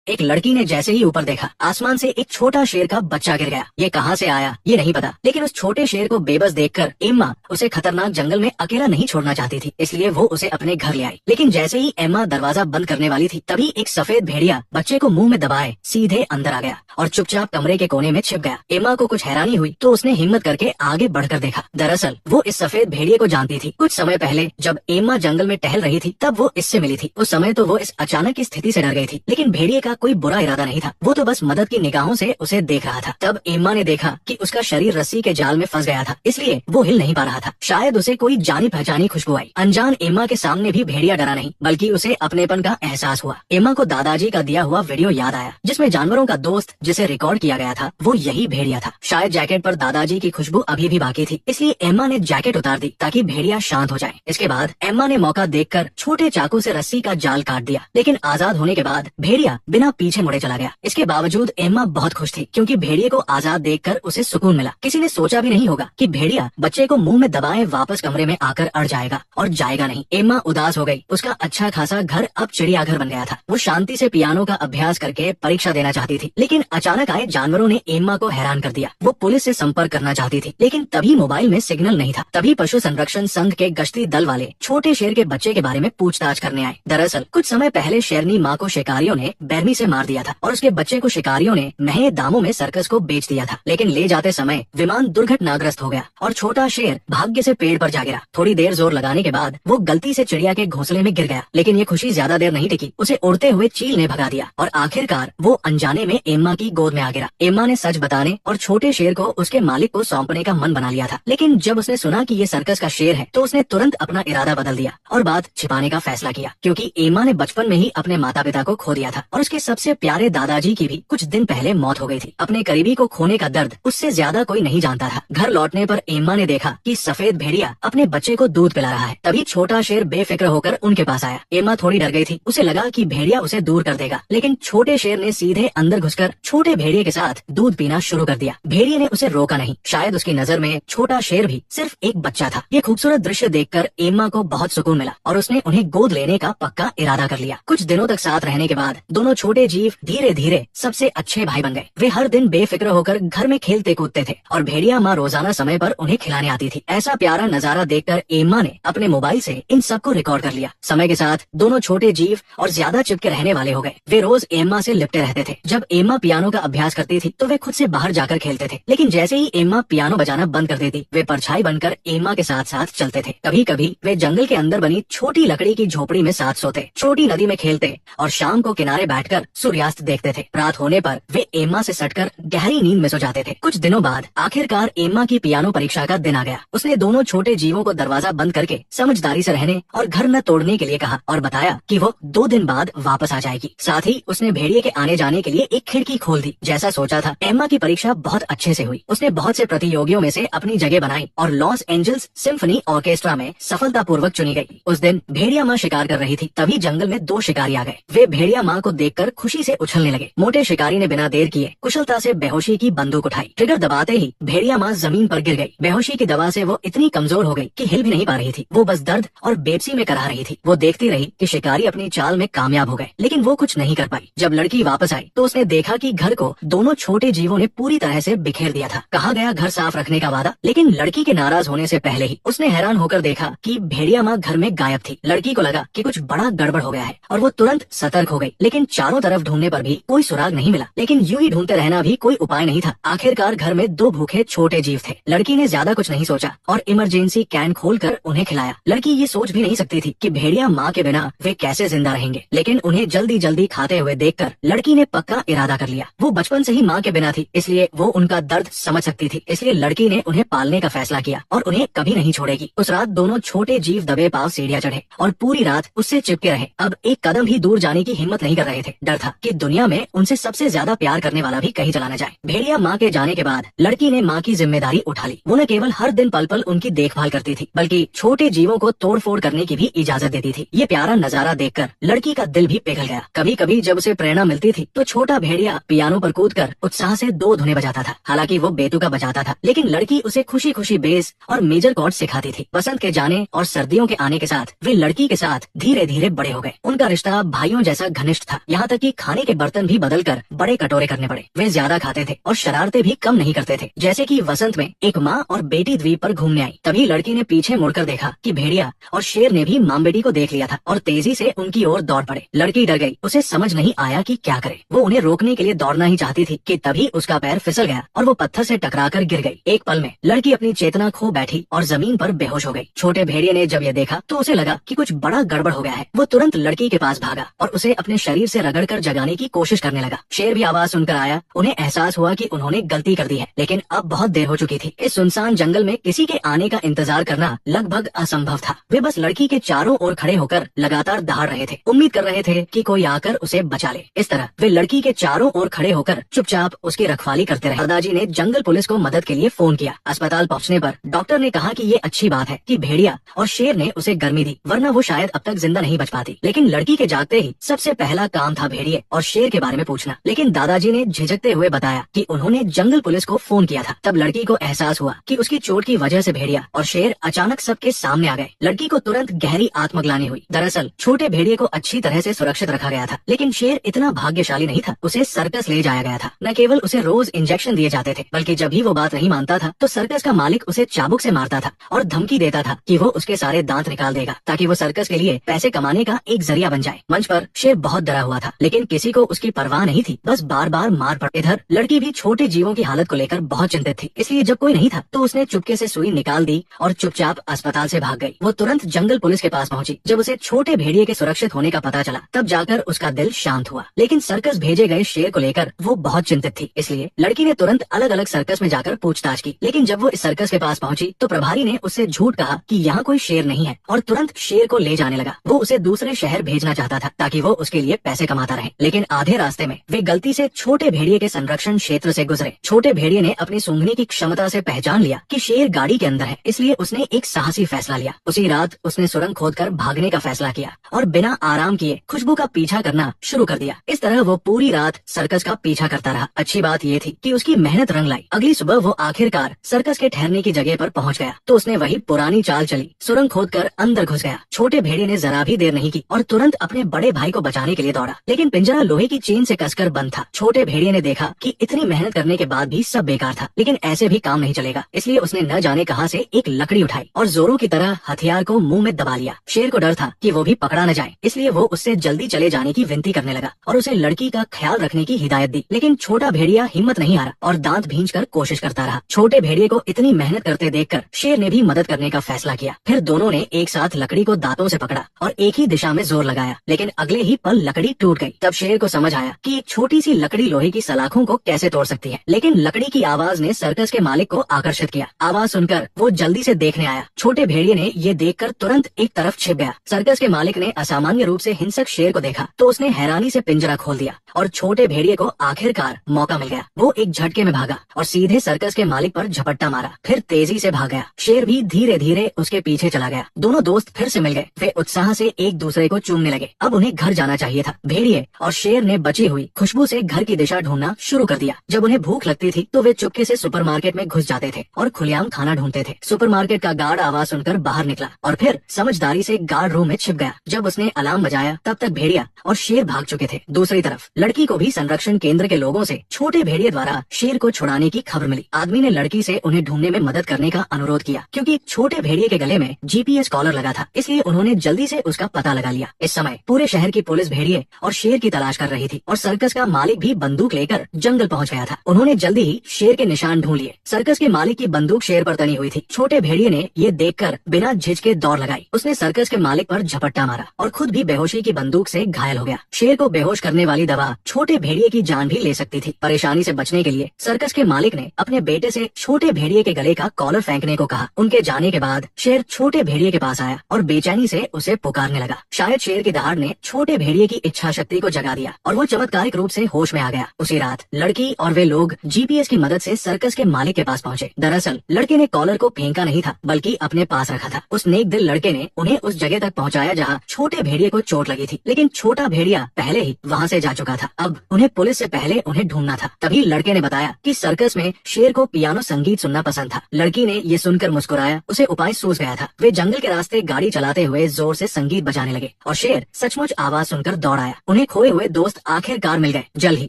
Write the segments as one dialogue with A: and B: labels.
A: एक लड़की ने जैसे ही ऊपर देखा, आसमान से एक छोटा शेर का बच्चा गिर गया। ये कहाँ से आया ये नहीं पता, लेकिन उस छोटे शेर को बेबस देखकर एम्मा उसे खतरनाक जंगल में अकेला नहीं छोड़ना चाहती थी, इसलिए वो उसे अपने घर ले आई। लेकिन जैसे ही एम्मा दरवाजा बंद करने वाली थी, तभी एक सफेद भेड़िया बच्चे को मुंह में दबाए सीधे अंदर आ गया और चुपचाप कमरे के कोने में छिप गया। एम्मा को कुछ हैरानी हुई तो उसने हिम्मत करके आगे बढ़कर देखा। दरअसल वो इस सफेद भेड़िए को जानती थी। कुछ समय पहले जब एम्मा जंगल में टहल रही थी, तब वो इससे मिली थी। उस समय तो वो इस अचानक की स्थिति से डर गई थी, लेकिन भेड़िए का कोई बुरा इरादा नहीं था। वो तो बस मदद की निगाहों से उसे देख रहा था। तब एम्मा ने देखा कि उसका शरीर रस्सी के जाल में फंस गया था, इसलिए वो हिल नहीं पा रहा था। शायद उसे कोई जानी पहचानी खुशबू आई। अनजान एम्मा के सामने भी भेड़िया डरा नहीं, बल्कि उसे अपनेपन का एहसास हुआ। एम्मा को दादाजी का दिया हुआ वीडियो याद आया, जिसमें जानवरों का दोस्त जिसे रिकॉर्ड किया गया था, वो यही भेड़िया था। शायद जैकेट पर दादाजी की खुशबू अभी भी बाकी थी, इसलिए एम्मा ने जैकेट उतार दी ताकि भेड़िया शांत हो जाए। इसके बाद एम्मा ने मौका देखकर छोटे चाकू से रस्सी का जाल काट दिया, लेकिन आजाद होने के बाद भेड़िया बिना पीछे मुड़े चला गया। इसके बावजूद एम्मा बहुत खुश थी, क्योंकि भेड़िए को आजाद देखकर उसे सुकून मिला। किसी ने सोचा भी नहीं होगा कि भेड़िया बच्चे को मुंह में दबाए वापस कमरे में आकर अड़ जाएगा, और जाएगा नहीं। एम्मा उदास हो गई। उसका अच्छा खासा घर अब चिड़ियाघर बन गया था। वो शांति से पियानो का अभ्यास करके परीक्षा देना चाहती थी, लेकिन अचानक आए जानवरों ने एम्मा को हैरान कर दिया। वो पुलिस से संपर्क करना चाहती थी, लेकिन तभी मोबाइल में सिग्नल नहीं था। तभी पशु संरक्षण संघ के गश्ती दल वाले छोटे शेर के बच्चे के बारे में पूछताछ करने आए। दरअसल कुछ समय पहले शेरनी माँ को शिकारियों ने बेरमी से मार दिया था, और उसके बच्चे को शिकारियों ने महंगे दामों में सर्कस को बेच दिया था। लेकिन ले जाते समय विमान दुर्घटनाग्रस्त हो गया और छोटा शेर भाग्य से पेड़ पर जा गिरा। थोड़ी देर जोर लगाने के बाद वो गलती से चिड़िया के घोंसले में गिर गया, लेकिन ये खुशी ज्यादा देर नहीं टिकी। उसे उड़ते हुए चील ने भगा दिया और आखिरकार वो अनजाने में एम्मा की गोद में आ गिरा। एम्मा ने सच बताने और छोटे शेर को उसके मालिक को सौंपने का मन बना लिया था, लेकिन जब उसने सुना कि ये सर्कस का शेर है, तो उसने तुरंत अपना इरादा बदल दिया और बात छिपाने का फैसला किया, क्योंकि एम्मा ने बचपन में ही अपने माता पिता को खो दिया था, और उसके सबसे प्यारे दादाजी की भी कुछ दिन पहले मौत हो गई थी। अपने करीबी को खोने का दर्द उससे ज्यादा कोई नहीं जानता था। घर लौटने पर एम्मा ने देखा कि सफेद भेड़िया अपने बच्चे को दूध पिला रहा है। तभी छोटा शेर बेफिक्र होकर उनके पास आया। एम्मा थोड़ी डर गई थी। उसे लगा कि भेड़िया उसे दूर कर देगा, लेकिन छोटे शेर ने सीधे अंदर घुसकर छोटे भेड़िए के साथ दूध पीना शुरू कर दिया। भेड़िए ने उसे रोका नहीं। शायद उसकी नजर में छोटा शेर भी सिर्फ एक बच्चा था। ये खूबसूरत दृश्य देखकर एम्मा को बहुत सुकून मिला और उसने उन्हें गोद लेने का पक्का इरादा कर लिया। कुछ दिनों तक साथ रहने के बाद दोनों छोटे जीव धीरे धीरे सबसे अच्छे भाई बन गए। वे हर दिन बेफिक्र होकर घर में खेलते कूदते थे, और भेड़िया माँ रोजाना समय पर उन्हें खिलाने आती थी। ऐसा प्यारा नजारा देखकर एम्मा ने अपने मोबाइल से इन सबको रिकॉर्ड कर लिया। समय के साथ दोनों छोटे जीव और ज्यादा चिपके रहने वाले हो गए। वे रोज एम्मा से लिपटे रहते थे। जब एम्मा पियानो का अभ्यास करती थी तो वे खुद से बाहर जाकर खेलते थे, लेकिन जैसे ही एम्मा पियानो बजाना बंद कर देती, वे परछाई बनकर एम्मा के साथ साथ चलते थे। कभी कभी वे जंगल के अंदर बनी छोटी लकड़ी की झोपड़ी में साथ सोते, छोटी नदी में खेलते और शाम को किनारे बैठकर सूर्यास्त देखते थे। रात होने पर वे एम्मा से सटकर गहरी नींद में सो जाते थे। कुछ दिनों बाद आखिरकार एम्मा की पियानो परीक्षा का दिन आ गया। उसने दोनों छोटे जीवों को दरवाजा बंद करके समझदारी से रहने और घर न तोड़ने के लिए कहा, और बताया कि वो 2 दिन बाद वापस आ जाएगी। साथ ही उसने भेड़िए के आने जाने के लिए एक खिड़की खोल दी। जैसा सोचा था, एम्मा की परीक्षा बहुत अच्छे से हुई। उसने बहुत से प्रतियोगियों में से अपनी जगह बनाई और लॉस एंजल्स सिम्फनी ऑर्केस्ट्रा में सफलतापूर्वक चुनी गई। उस दिन भेड़िया माँ शिकार कर रही थी, तभी जंगल में 2 शिकारी आ गए। वे भेड़िया माँ को देखकर खुशी से उछलने लगे। मोटे शिकारी ने बिना देर किए कुशलता से बेहोशी की बंदूक उठाई। ट्रिगर दबाते ही भेड़िया माँ जमीन पर गिर गई। बेहोशी की दवा से वो इतनी कमजोर हो गई कि हिल भी नहीं पा रही थी। वो बस दर्द और बेबसी में करा रही थी। वो देखती रही कि शिकारी अपनी चाल में कामयाब हो गए, लेकिन वो कुछ नहीं कर पाई। जब लड़की वापस आई तो उसने देखा कि घर को दोनों छोटे जीवों ने पूरी तरह से बिखेर दिया था। कहा गया घर साफ रखने का वादा, लेकिन लड़की के नाराज होने से पहले ही उसने हैरान होकर देखा कि भेड़िया माँ घर में गायब थी। लड़की को लगा कि कुछ बड़ा गड़बड़ हो गया है और वो तुरंत सतर्क हो गई, लेकिन चारों तरफ ढूंढने पर भी कोई सुराग नहीं मिला। लेकिन यूं ही ढूंढते रहना भी कोई उपाय नहीं था। आखिरकार घर में 2 भूखे छोटे जीव थे। लड़की ने ज्यादा कुछ नहीं सोचा और इमरजेंसी कैन खोलकर उन्हें खिलाया। लड़की ये सोच भी नहीं सकती थी कि भेड़िया माँ के बिना वे कैसे जिंदा रहेंगे, लेकिन उन्हें जल्दी जल्दी खाते हुए देखकर लड़की ने पक्का इरादा कर लिया। वो बचपन से ही माँ के बिना थी, इसलिए वो उनका दर्द समझ सकती थी। इसलिए लड़की ने उन्हें पालने का फैसला किया और उन्हें कभी नहीं छोड़ेगी। उस रात दोनों छोटे जीव दबे पांव सीढ़ियां चढ़े और पूरी रात उससे चिपके रहे। अब एक कदम भी दूर जाने की हिम्मत नहीं कर रहे थे। डर था कि दुनिया में उनसे सबसे ज्यादा प्यार करने वाला भी कहीं चला न जाए। भेड़िया माँ के जाने के बाद लड़की ने माँ की जिम्मेदारी उठा ली। वो न केवल हर दिन पल पल उनकी देखभाल करती थी, बल्कि छोटे जीवों को तोड़ फोड़ करने की भी इजाजत देती थी। ये प्यारा नजारा देखकर लड़की का दिल भी पिघल गया। कभी कभी जब उसे प्रेरणा मिलती थी तो छोटा भेड़िया पियानो पर कूदकर उत्साह से 2 धुनें बजाता था। हालांकि वो बेतुका बजाता था, लेकिन लड़की उसे खुशी खुशी बेस और मेजर कॉर्ड सिखाती थी। बसंत के जाने और सर्दियों के आने के साथ वे लड़की के साथ धीरे धीरे बड़े हो गए। उनका रिश्ता भाइयों जैसा घनिष्ठ था, यहाँ तक कि खाने के बर्तन भी बदलकर बड़े कटोरे करने पड़े। वे ज्यादा खाते थे और शरारतें भी कम नहीं करते थे। जैसे कि वसंत में एक माँ और बेटी द्वीप पर घूमने आई, तभी लड़की ने पीछे मुड़कर देखा कि भेड़िया और शेर ने भी माँ बेटी को देख लिया था और तेजी से उनकी ओर दौड़ पड़े। लड़की डर गई, उसे समझ नहीं आया कि क्या करे। वो उन्हें रोकने के लिए दौड़ना ही चाहती थी कि तभी उसका पैर फिसल गया और वो पत्थर से टकराकर गिर गई। एक पल में लड़की अपनी चेतना खो बैठी और जमीन पर बेहोश हो गई। छोटे भेड़िए ने जब ये देखा तो उसे लगा कि कुछ बड़ा गड़बड़ हो गया है। वो तुरंत लड़की के पास भागा और उसे अपने शरीर से रगड़कर जगाने की कोशिश करने लगा। शेर भी आवाज सुनकर आया। उन्हें एहसास हुआ कि उन्होंने गलती कर दी है, लेकिन अब बहुत देर हो चुकी थी। इस सुनसान जंगल में किसी के आने का इंतजार करना लगभग असंभव था। वे बस लड़की के चारों ओर खड़े होकर लगातार दहाड़ रहे थे, उम्मीद कर रहे थे कि कोई आकर उसे बचा ले। इस तरह वे लड़की के चारों ओर खड़े होकर चुपचाप उसकी रखवाली करते रहे। दादाजी ने जंगल पुलिस को मदद के लिए फोन किया। अस्पताल पहुंचने पर डॉक्टर ने कहा कि ये अच्छी बात है कि भेड़िया और शेर ने उसे गर्मी दी, वरना वो शायद अब तक जिंदा नहीं बच पाती। लेकिन लड़की के जागते ही सबसे पहला काम था भेड़िए और शेर के बारे में पूछना। लेकिन दादाजी ने झिझकते हुए बताया कि उन्होंने जंगल पुलिस को फोन किया था। तब लड़की को एहसास हुआ कि उसकी चोट की वजह से भेड़िया और शेर अचानक सबके सामने आ गए। लड़की को तुरंत गहरी आत्मग्लानि हुई। दरअसल छोटे भेड़िए को अच्छी तरह से सुरक्षित रखा गया था, लेकिन शेर इतना भाग्यशाली नहीं था। उसे सर्कस ले जाया गया था। न केवल उसे रोज इंजेक्शन दिए जाते थे, बल्कि जब भी वो बात नहीं मानता था तो सर्कस का मालिक उसे चाबुक से मारता था और धमकी देता था कि वो उसके सारे दांत निकाल देगा ताकि वो सर्कस के लिए पैसे कमाने का एक जरिया बन जाए। मंच पर शेर बहुत डरा हुआ था, लेकिन किसी को उसकी परवाह नहीं थी, बस बार बार मार पड़। इधर लड़की भी छोटे जीवों की हालत को लेकर बहुत चिंतित थी, इसलिए जब कोई नहीं था तो उसने चुपके से सुई निकाल दी और चुपचाप अस्पताल से भाग गई। वो तुरंत जंगल पुलिस के पास पहुंची। जब उसे छोटे भेड़िए के सुरक्षित होने का पता चला तब जाकर उसका दिल शांत हुआ। लेकिन सर्कस भेजे गए शेर को लेकर वो बहुत चिंतित थी, इसलिए लड़की ने तुरंत अलग अलग सर्कस में जाकर पूछताछ की। लेकिन जब वो इस सर्कस के पास पहुंची तो प्रभारी ने उससे झूठ कहा कि यहाँ कोई शेर नहीं है और तुरंत शेर को ले जाने लगा। वो उसे दूसरे शहर भेजना चाहता था ताकि वो उसके लिए पैसे कमाता रहे। लेकिन आधे रास्ते में वे गलती से छोटे भेड़िए के संरक्षण क्षेत्र से गुजरे। छोटे भेड़िए ने अपनी सूंघने की क्षमता से पहचान लिया कि शेर गाड़ी के अंदर है, इसलिए उसने एक साहसी फैसला लिया। उसी रात उसने सुरंग खोदकर भागने का फैसला किया और बिना आराम किए खुशबू का पीछा करना शुरू कर दिया। इस तरह वो पूरी रात सर्कस का पीछा करता रहा। अच्छी बात ये थी कि उसकी मेहनत रंग लाई। अगली सुबह वो आखिरकार सर्कस के ठहरने की जगह पर पहुंच गया तो उसने वही पुरानी चाल चली, सुरंग खोदकर अंदर घुस गया। छोटे भेड़िए ने जरा भी देर नहीं की और तुरंत अपने बड़े भाई को बचाने के लिए दौड़ा, लेकिन पिंजरा लोहे की चेन से कसकर बंद था। छोटे भेड़िए ने देखा कि इतनी मेहनत करने के बाद भी सब बेकार था, लेकिन ऐसे भी काम नहीं चलेगा, इसलिए उसने न जाने कहां से एक लकड़ी उठाई और जोरों की तरह हथियार को मुंह में दबा लिया। शेर को डर था कि वो भी पकड़ा न जाए, इसलिए वो उससे जल्दी चले जाने की विनती करने लगा और उसे लड़की का ख्याल रखने की हिदायत दी। लेकिन छोटा भेड़िया हिम्मत नहीं हारा और दांत भींचकर कोशिश करता रहा। छोटे भेड़िए को इतनी मेहनत करते देखकर शेर ने भी मदद करने का फैसला किया। फिर दोनों ने एक साथ लकड़ी को दांतों से पकड़ा और एक ही दिशा में जोर लगाया, लेकिन अगले ही पल लकड़ी टूट गई। तब शेर को समझ आया कि एक छोटी सी लकड़ी लोहे की सलाखों को कैसे तोड़ सकती है। लेकिन लकड़ी की आवाज ने सर्कस के मालिक को आकर्षित किया। आवाज सुनकर वो जल्दी से देखने आया। छोटे भेड़िए ने ये देखकर तुरंत एक तरफ छिप गया। सर्कस के मालिक ने असामान्य रूप से हिंसक शेर को देखा तो उसने हैरानी से पिंजरा खोल दिया और छोटे भेड़िए को आखिरकार मौका मिल गया। वो एक झटके में भागा और सीधे सर्कस के मालिक पर झपट्टा मारा, फिर तेजी से भाग गया। शेर भी धीरे धीरे उसके पीछे चला गया। दोनों दोस्त फिर से मिल गए। वे उत्साह से एक दूसरे को चूमने लगे। अब उन्हें घर जाना चाहिए था। भेड़िए और शेर ने बची हुई खुशबू से घर की दिशा ढूंढना शुरू कर दिया। जब उन्हें भूख लगती थी तो वे चुपके से सुपरमार्केट में घुस जाते थे और खुलेआम खाना ढूंढते थे। सुपरमार्केट का गार्ड आवाज सुनकर बाहर निकला और फिर समझदारी से गार्ड रूम में छिप गया। जब उसने अलार्म बजाया तब तक भेड़िया और शेर भाग चुके थे। दूसरी तरफ लड़की को भी संरक्षण केंद्र के लोगों से छोटे भेड़िए द्वारा शेर को छुड़ाने की खबर मिली। आदमी ने लड़की से उन्हें ढूंढने में मदद करने का अनुरोध किया क्योंकि छोटे भेड़िए के गले में GPS कॉलर लगा था, इसलिए उन्होंने जल्दी से उसका पता लगा लिया। इस समय पूरे शहर की पुलिस भेड़िए और शेर की तलाश कर रही थी और सर्कस का मालिक भी बंदूक लेकर जंगल पहुंच गया था। उन्होंने जल्दी ही शेर के निशान ढूंढ लिए। सर्कस के मालिक की बंदूक शेर पर तनी हुई थी। छोटे भेड़िए ने ये देखकर बिना झिझके दौड़ लगाई। उसने सर्कस के मालिक पर झपट्टा मारा और खुद भी बेहोशी की बंदूक से घायल हो गया। शेर को बेहोश करने वाली दवा छोटे भेड़िए की जान भी ले सकती थी। परेशानी से बचने के लिए सर्कस के मालिक ने अपने बेटे से छोटे भेड़िए के गले का कॉलर फेंकने को कहा। उनके जाने के बाद शेर छोटे भेड़िए के पास आया और बेचैनी से उसे पुकारने लगा। शायद शेर की दहाड़ ने छोटे भेड़िए की इच्छा शक्ति को जगा दिया और वो चमत्कारिक रूप से होश में आ गया। उसी रात लड़की और वे लोग GPS की मदद से सर्कस के मालिक के पास पहुंचे। दरअसल लड़के ने कॉलर को फेंका नहीं था बल्कि अपने पास रखा था। उस नेक दिल लड़के ने उन्हें उस जगह तक पहुंचाया जहां छोटे भेड़िए को चोट लगी थी, लेकिन छोटा भेड़िया पहले ही वहां से जा चुका था। अब उन्हें पुलिस से पहले उन्हें ढूंढना था। तभी लड़के ने बताया कि सर्कस में शेर को पियानो संगीत सुनना पसंद था। लड़की ने ये सुनकर मुस्कुराया, उसे उपाय सूझ गया था। वे जंगल के रास्ते गाड़ी चलाते हुए जोर से संगीत बजाने लगे और शेर सचमुच आवाज सुनकर दौड़ आया। उन्हें खोए हुए दोस्त आखिरकार मिल गए। जल्द ही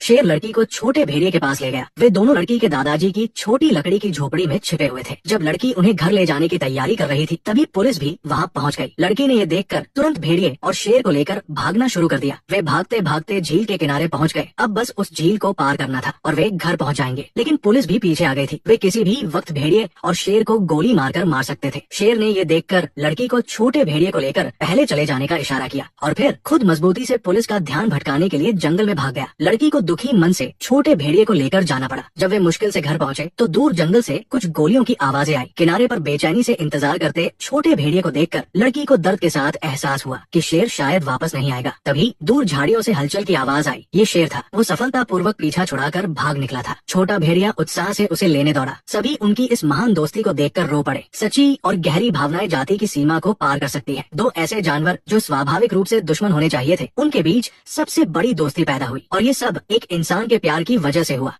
A: शेर लड़की को छोटे भेड़िए के पास ले गया। वे दोनों लड़की के दादाजी की छोटी लकड़ी की झोपड़ी में छिपे हुए थे। जब लड़की उन्हें घर ले जाने की तैयारी कर रही थी तभी पुलिस भी वहाँ पहुँच गई। लड़की ने ये देखकर तुरंत भेड़िए और शेर को लेकर भागना शुरू कर दिया। वे भागते भागते झील के किनारे पहुँच गए। अब बस उस झील को पार करना था और वे घर पहुँच जाएंगे। लेकिन पुलिस भी पीछे आ गई थी। वे किसी भी वक्त भेड़िए और शेर को गोली मारकर मार सकते थे। शेर ने ये देखकर लड़की को छोटे भेड़िए को लेकर पहले चले जाने का इशारा किया और फिर खुद मजबूती से पुलिस का ध्यान भटकाने के लिए जंगल में भाग गया। लड़की को दुखी मन से छोटे भेड़िए को लेकर जाना पड़ा। जब वे मुश्किल से घर पहुँचे तो दूर जंगल से कुछ गोलियों की आवाजें आई। किनारे पर बेचैनी से इंतजार करते छोटे भेड़िए को देखकर लड़की को दर्द के साथ एहसास हुआ कि शेर शायद वापस नहीं आएगा। तभी दूर झाड़ियों से हलचल की आवाज आई। ये शेर था। वो सफलतापूर्वक पीछा छुड़ाकर भाग निकला था। छोटा भेड़िया उत्साह से उसे लेने दौड़ा। सभी उनकी इस महान दोस्ती को देखकर रो पड़े। सच्ची और गहरी भावनाएं जाति की सीमा को पार कर सकती है। दो ऐसे जानवर जो स्वाभाविक रूप से दुश्मन होने चाहिए थे, उनके बीच सबसे बड़ी दोस्ती पैदा हुई और ये सब एक इंसान के प्यार की वजह से हुआ।